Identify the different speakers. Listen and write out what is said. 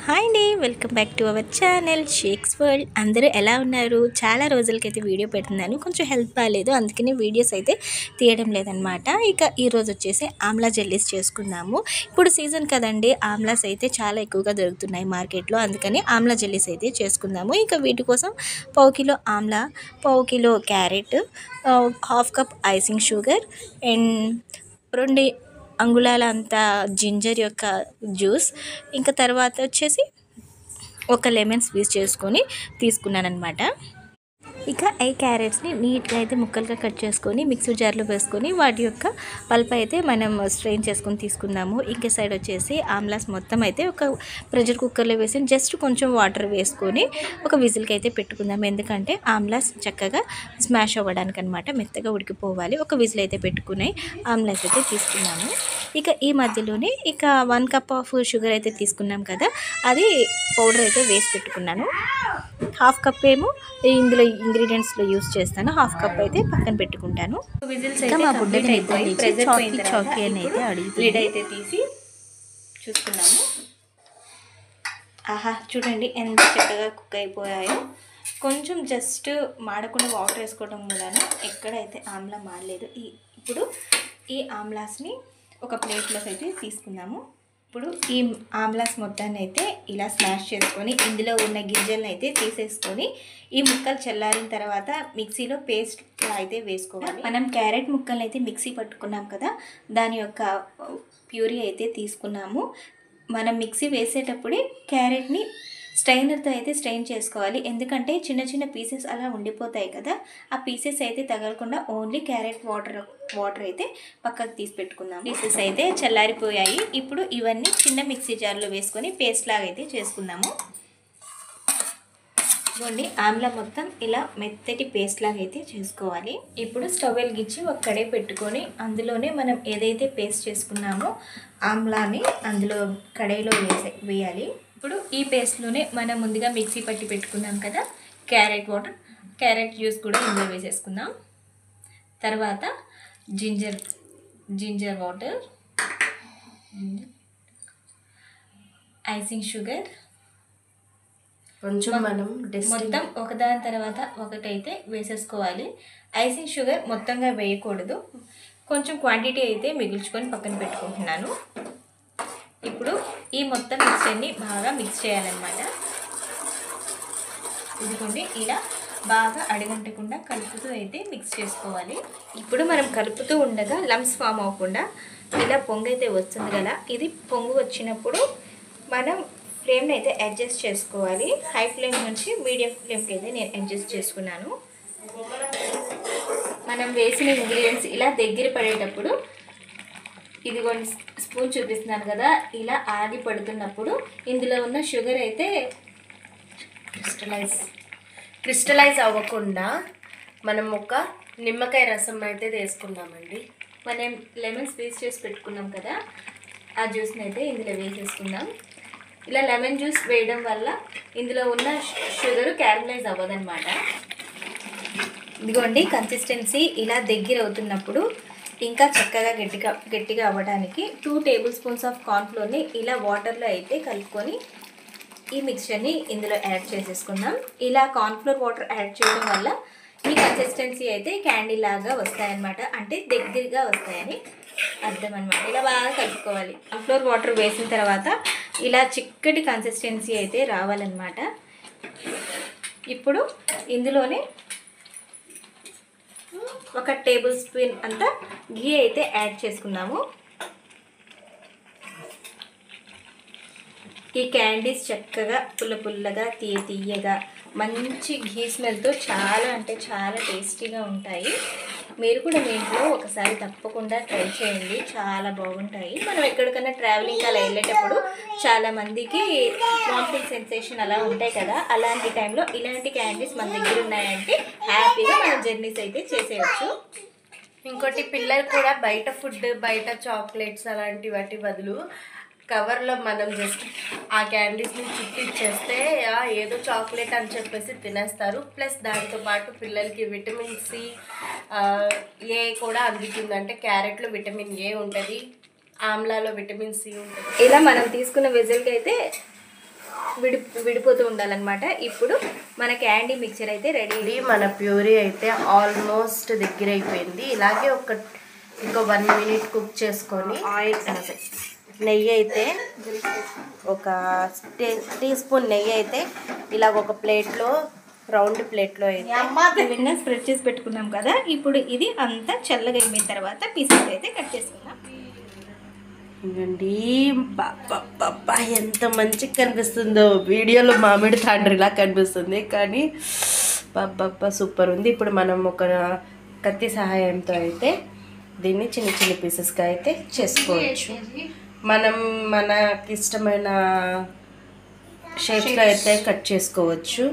Speaker 1: Hi అండి, welcome back to our channel shakes world. అందరూ ఎలా ఉన్నారు? చాలా రోజులకైతే వీడియో పెడుతున్నాను. కొంచెం హెల్త్ బాగాలేదు, అందుకని వీడియోస్ అయితే తీయడం లేదనమాట. ఇక ఈరోజు వచ్చేసి ఆమ్లా జెల్లీస్ చేసుకున్నాము. ఇప్పుడు సీజన్ కదండి, ఆమ్లాస్ అయితే చాలా ఎక్కువగా దొరుకుతున్నాయి మార్కెట్లో, అందుకని ఆమ్లా జెల్లీస్ అయితే చేసుకుందాము. ఇక వీటి కోసం పావు కిలో ఆమ్లా, పావు kilo carrot, half cup icing sugar and 2 అంగుళాల అంత జింజర్ యొక్క జ్యూస్, ఇంకా తర్వాత వచ్చేసి ఒక లెమన్ స్క్వీజ్ చేసుకొని తీసుకున్నానమాట. ఇక ఈ క్యారెట్స్ని నీట్గా అయితే ముక్కలుగా కట్ చేసుకొని మిక్సీ జార్లో వేసుకొని వాటి యొక్క పల్ప్ అయితే మనం స్ట్రెయిన్ చేసుకొని తీసుకుందాము. ఇంక సైడ్ వచ్చేసి ఆమ్లాస్ మొత్తం అయితే ఒక ప్రెషర్ కుక్కర్లో వేసి జస్ట్ కొంచెం వాటర్ వేసుకొని ఒక విజిల్కి అయితే పెట్టుకుందాము. ఎందుకంటే ఆమ్లాస్ చక్కగా స్మాష్ అవ్వడానికి అనమాట, మెత్తగా ఉడికిపోవాలి. ఒక విజిల్ అయితే పెట్టుకుని ఆమ్లాస్ అయితే తీసుకున్నాము. ఇక ఈ మధ్యలోనే ఇక 1 కప్ ఆఫ్ షుగర్ అయితే తీసుకున్నాం కదా, అది పౌడర్ అయితే వేసి పెట్టుకున్నాను. హాఫ్ కప్ ఏమో ఇందులో ఇంగ్రీడియంట్స్లో యూస్ చేస్తాను, హాఫ్ కప్ అయితే పక్కన పెట్టుకుంటాను. విజిల్స్ అయితే మా బుడ్డకి చాకీ అని అయితే అడిగి లిడ్ అయితే తీసి చూసుకున్నాము. ఆహా, చూడండి ఎంత చక్కగా కుక్ అయిపోయాయో. కొంచెం జస్ట్ మాడకుండా వాటర్ వేసుకోవడం మూలన ఎక్కడైతే ఆమ్లా మాడలేదు. ఇప్పుడు ఈ ఆమ్లాస్ని ఒక ప్లేట్లోకి అయితే తీసుకుందాము. ఇప్పుడు ఈ ఆమ్లాస్ మొత్తాన్ని అయితే ఇలా స్మాష్ చేసుకొని ఇందులో ఉన్న గింజలను అయితే తీసేసుకొని ఈ ముక్కలు చల్లారిన తర్వాత మిక్సీలో పేస్ట్ అయితే వేసుకోవాలి. మనం క్యారెట్ ముక్కల్ని అయితే మిక్సీ పట్టుకున్నాం కదా, దాని యొక్క ప్యూరీ అయితే తీసుకున్నాము. మనం మిక్సీ వేసేటప్పుడే క్యారెట్ని స్ట్రైనర్తో అయితే స్ట్రెయిన్ చేసుకోవాలి. ఎందుకంటే చిన్న చిన్న పీసెస్ అలా ఉండిపోతాయి కదా, ఆ పీసెస్ అయితే తగలకుండా ఓన్లీ క్యారెట్ వాటర్ అయితే పక్కకు తీసి పెట్టుకుందాం. పీసెస్ అయితే చల్లారిపోయాయి. ఇప్పుడు ఇవన్నీ చిన్న మిక్సీ జార్లో వేసుకొని పేస్ట్ లాగా అయితే చేసుకుందాము. ఇదిగోండి, ఆమ్లా మొత్తం ఇలా మెత్తటి పేస్ట్ లాగా అయితే చేసుకోవాలి. ఇప్పుడు స్టవ్ వెలిగించి ఒక కడాయి పెట్టుకొని అందులోనే మనం ఏదైతే పేస్ట్ చేసుకున్నామో ఆమ్లాని అందులో కడాయిలో వేయాలి. ఇప్పుడు ఈ పేస్ట్లోనే మనం ముందుగా మిక్సీ పట్టి పెట్టుకున్నాం కదా క్యారెట్ జ్యూస్ కూడా ఇందులో వేసేసుకుందాం. తర్వాత జింజర్ వాటర్, ఐసింగ్ షుగర్ కొంచెం మనం మొత్తం ఒకదాని తర్వాత ఒకటైతే వేసేసుకోవాలి. ఐసింగ్ షుగర్ మొత్తంగా వేయకూడదు, కొంచెం క్వాంటిటీ అయితే మిగిల్చుకొని పక్కన పెట్టుకుంటున్నాను. ఇప్పుడు ఈ మొత్తం మిక్చర్ని బాగా మిక్స్ చేయాలన్నమాట. ఇదిగోండి, ఇలా బాగా అడుగంటకుండా కలుపుతూ అయితే మిక్స్ చేసుకోవాలి. ఇప్పుడు మనం కలుపుతూ ఉండగా లమ్స్ ఫామ్ అవ్వకుండా ఇలా పొంగు అయితే వస్తుంది కదా, ఇది పొంగు వచ్చినప్పుడు మనం ఫ్లేమ్ని అయితే అడ్జస్ట్ చేసుకోవాలి. హై ఫ్లేమ్ నుంచి మీడియం ఫ్లేమ్కి అయితే నేను అడ్జస్ట్ చేసుకున్నాను. మనం వేసిన ఇంగ్రీడియంట్స్ ఇలా దగ్గర పడేటప్పుడు, ఇదిగోండి స్పూన్ చూపిస్తున్నాను కదా, ఇలా ఆగి పడుతున్నప్పుడు ఇందులో ఉన్న షుగర్ అయితే క్రిస్టలైజ్ అవ్వకుండా మనం ఒక నిమ్మకాయ రసం అయితే వేసుకున్నామండి. మనం లెమన్ స్క్వీజ్ చేసి పెట్టుకున్నాం కదా, ఆ జ్యూస్ని అయితే ఇందులో వేసేసుకుందాం. ఇలా లెమన్ జ్యూస్ వేయడం వల్ల ఇందులో ఉన్న షుగర్ క్యారమలైజ్ అవ్వదన్నమాట. ఇదిగోండి, కన్సిస్టెన్సీ ఇలా దగ్గర అవుతున్నప్పుడు ఇంకా చక్కగా గట్టిగా అవ్వడానికి 2 టేబుల్ స్పూన్స్ ఆఫ్ కార్న్ఫ్లోర్ని ఇలా వాటర్లో అయితే కలుపుకొని ఈ మిక్చర్ని ఇందులో యాడ్ చేసేసుకుందాం. ఇలా కార్న్ఫ్లోర్ వాటర్ యాడ్ చేయడం వల్ల ఈ కన్సిస్టెన్సీ అయితే క్యాండీ లాగా వస్తాయన్నమాట, అంటే దగ్గరగా వస్తాయని అర్థం అనమాట. ఇలా బాగా కలుపుకోవాలి. కార్న్ఫ్లోర్ వాటర్ వేసిన తర్వాత ఇలా చిక్కటి కన్సిస్టెన్సీ అయితే రావాలన్నమాట. ఇప్పుడు ఇందులోనే ఒక టేబుల్ స్పూన్ అంతా ఘీ అయితే యాడ్ చేసుకున్నాము. ఈ క్యాండీస్ చక్కగా పుల్లగా తీయగా మంచి ఘీ స్మెల్తో చాలా అంటే చాలా టేస్టీగా ఉంటాయి. మీరు కూడా మీ ఇంట్లో ఒకసారి తప్పకుండా ట్రై చేయండి, చాలా బాగుంటాయి. మనం ఎక్కడికైనా ట్రావెలింగ్ అలా వెళ్ళేటప్పుడు చాలామందికి వామిటింగ్ సెన్సేషన్ అలా ఉంటాయి కదా, అలాంటి టైంలో ఇలాంటి క్యాండీస్ మన దగ్గర ఉన్నాయంటే హ్యాపీగా మనం జర్నీస్ అయితే చేసేయచ్చు.
Speaker 2: ఇంకోటి, పిల్లలు కూడా బయట ఫుడ్, బయట చాక్లెట్స్ అలాంటి వాటి బదులు కవర్లో మనం జస్ట్ ఆ క్యాండీస్ని చుట్టిచ్చేస్తే ఏదో చాక్లెట్ అని చెప్పేసి తినేస్తారు. ప్లస్ దాంతోపాటు పిల్లలకి విటమిన్ సి, ఏ కూడా అందుతుంది. అంటే క్యారెట్లో విటమిన్ ఏ ఉంటుంది, ఆమ్లాలో విటమిన్ సి ఉంటుంది.
Speaker 1: ఇలా మనం తీసుకున్న విజిల్కి అయితే విడిపోతూ ఉండాలన్నమాట. ఇప్పుడు మన క్యాండీ మిక్చర్ అయితే రెడీ.
Speaker 2: మన ప్యూరీ అయితే ఆల్మోస్ట్ దగ్గర అయిపోయింది. ఇలాగే ఇంకో 1 minute కుక్ చేసుకొని నెయ్యి అయితే ఒక టీ స్పూన్ నెయ్యి అయితే ఇలాగ ఒక ప్లేట్లో, రౌండ్ ప్లేట్లో అయితే
Speaker 1: విన్నా స్ప్రెడ్ చేసి పెట్టుకున్నాం కదా. ఇప్పుడు ఇది అంతా చల్లగా అయిపోయిన తర్వాత పీసెస్ అయితే కట్ చేసుకుందాం.
Speaker 2: ఇంకండి బాబా ఎంత మంచిగా కనిపిస్తుందో, వీడియోలో మామిడి తాండ్రిలా కనిపిస్తుంది కానీ బాబా సూపర్ ఉంది. ఇప్పుడు మనం ఒక కత్తి సహాయంతో అయితే దీన్ని చిన్న చిన్న పీసెస్గా అయితే చేసుకోవచ్చు. మనం మనకి ఇష్టమైన షేప్లో అయితే కట్ చేసుకోవచ్చు.